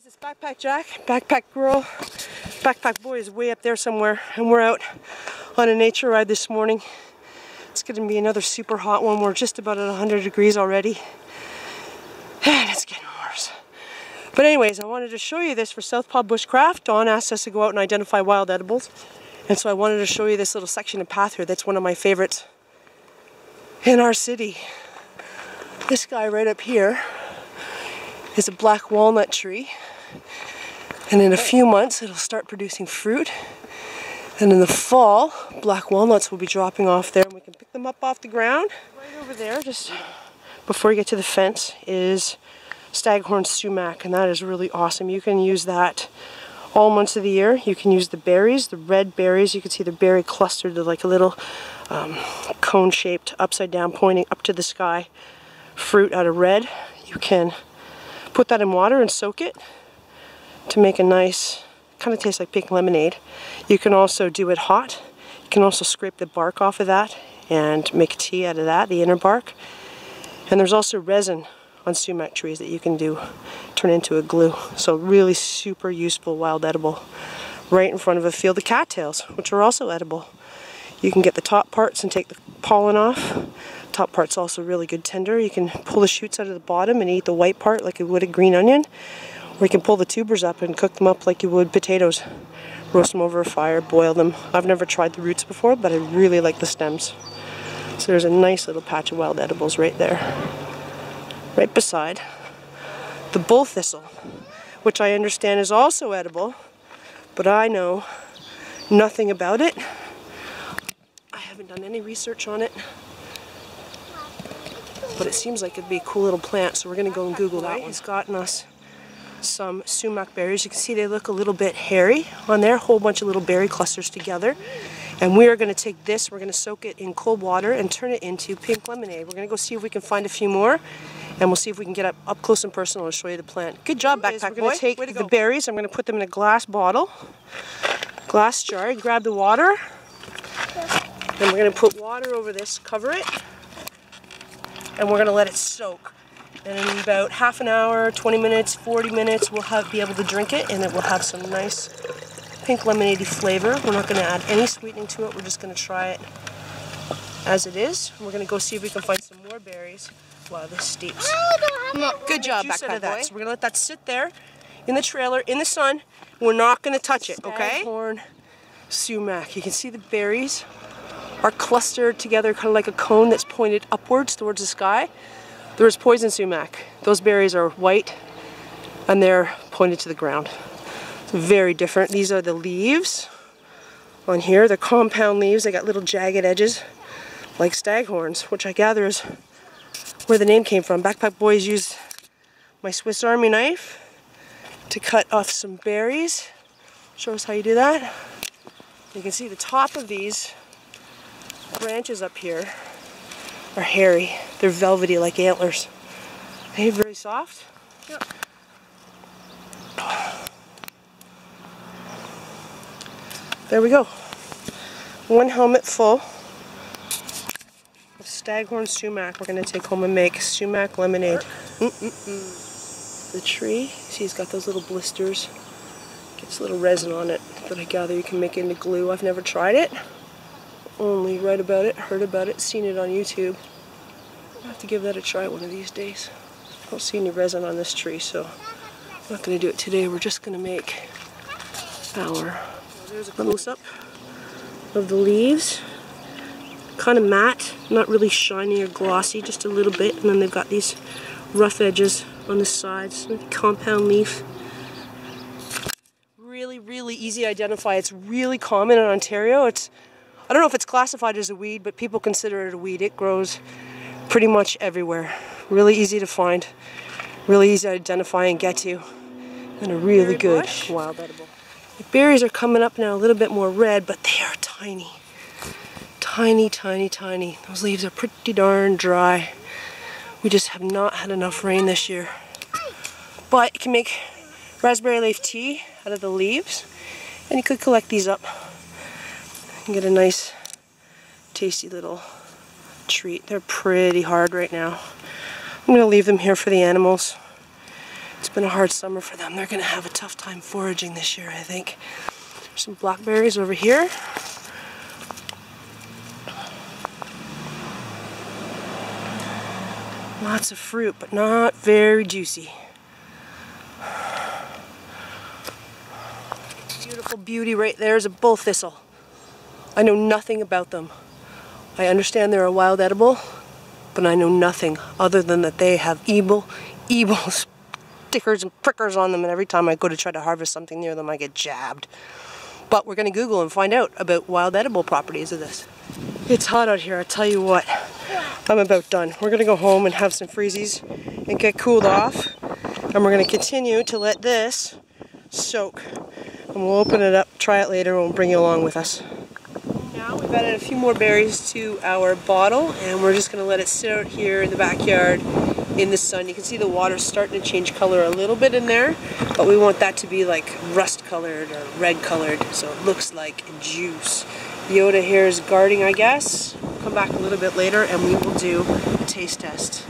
Guys, it's Backpack Jack, Backpack Girl. Backpack Boy is way up there somewhere, and we're out on a nature ride this morning. It's going to be another super hot one. We're just about at 100 degrees already, and it's getting worse. But anyways, I wanted to show you this for Southpaw Bushcraft. Dawn asked us to go out and identify wild edibles, and so I wanted to show you this little section of path here that's one of my favorites in our city. This guy right up here is a black walnut tree, and in a few months it'll start producing fruit, and in the fall black walnuts will be dropping off there and we can pick them up off the ground. Right over there, just before you get to the fence, is Staghorn Sumac, and that is really awesome. You can use that all months of the year. You can use the berries, the red berries. You can see the berry clustered to like a little cone shaped upside down pointing up to the sky fruit out of red. You can put that in water and soak it to make a nice, kind of tastes like pink lemonade. You can also do it hot. You can also scrape the bark off of that and make a tea out of that, the inner bark. And there's also resin on sumac trees that you can do, turn into a glue. So really super useful wild edible right in front of a field of cattails, which are also edible. You can get the top parts and take the pollen off. Top part's also really good tender. You can pull the shoots out of the bottom and eat the white part like you would a green onion, or you can pull the tubers up and cook them up like you would potatoes. Roast them over a fire, boil them. I've never tried the roots before, but I really like the stems. So there's a nice little patch of wild edibles right there, right beside the bull thistle, which I understand is also edible, but I know nothing about it. I haven't done any research on it, but it seems like it'd be a cool little plant, so we're going to go and Google that one. He's gotten us some sumac berries. You can see they look a little bit hairy on there, a whole bunch of little berry clusters together. And we are going to take this, we're going to soak it in cold water and turn it into pink lemonade. We're going to go see if we can find a few more, and we'll see if we can get up close and personal and show you the plant. Good job, Backpack Boy. We're going to take the berries, I'm going to put them in a glass bottle, glass jar. Grab the water, and we're going to put water over this, cover it, and we're going to let it soak. And in about half an hour, 20 minutes, 40 minutes, we'll be able to drink it, and it will have some nice pink lemonade-y flavor. We're not going to add any sweetening to it. We're just going to try it as it is. We're going to go see if we can find some more berries while this steeps. Good job, Backpack Boy. So we're going to let that sit there in the trailer, in the sun. We're not going to touch it, okay? Staghorn Sumac. You can see the berries are clustered together kind of like a cone that's pointed upwards towards the sky. There's poison sumac. Those berries are white and they're pointed to the ground. It's very different. These are the leaves on here. They're compound leaves. They got little jagged edges like staghorns, which I gather is where the name came from. Backpack Boys used my Swiss Army knife to cut off some berries. Show us how you do that. You can see the top of these branches up here are hairy. They're velvety like antlers. They're very soft. Yep. There we go. One helmet full of Staghorn Sumac. We're going to take home and make sumac lemonade. The tree, see, it's got those little blisters. Gets a little resin on it that I gather you can make into glue. I've never tried it. Only read about it, heard about it, seen it on YouTube. I'll have to give that a try one of these days. I don't see any resin on this tree, so I'm not going to do it today. We're just going to make our... There's a close-up of the leaves. Kind of matte, not really shiny or glossy, just a little bit. And then they've got these rough edges on the sides, compound leaf. Really, really easy to identify. It's really common in Ontario. I don't know if it's classified as a weed, but people consider it a weed. It grows pretty much everywhere. Really easy to find, really easy to identify and get to, and a really good wild edible. The berries are coming up now a little bit more red, but they are tiny. Tiny, tiny, tiny. Those leaves are pretty darn dry. We just have not had enough rain this year. But you can make raspberry leaf tea out of the leaves, and you could collect these up and get a nice tasty little treat. They're pretty hard right now. I'm going to leave them here for the animals. It's been a hard summer for them. They're going to have a tough time foraging this year, I think. There's some blackberries over here. Lots of fruit, but not very juicy. Beautiful beauty right there is a bull thistle. I know nothing about them. I understand they're a wild edible, but I know nothing other than that they have evil stickers and prickers on them, and every time I go to try to harvest something near them, I get jabbed. But we're going to Google and find out about wild edible properties of this. It's hot out here, I tell you what. I'm about done. We're going to go home and have some freezies and get cooled off, and we're going to continue to let this soak. And we'll open it up, try it later, and we'll bring you along with us. Now we've added a few more berries to our bottle, and we're just going to let it sit out here in the backyard in the sun. You can see the water's starting to change color a little bit in there, but we want that to be like rust colored or red colored, so it looks like juice. Yoda here is guarding, I guess. We'll come back a little bit later and we will do a taste test.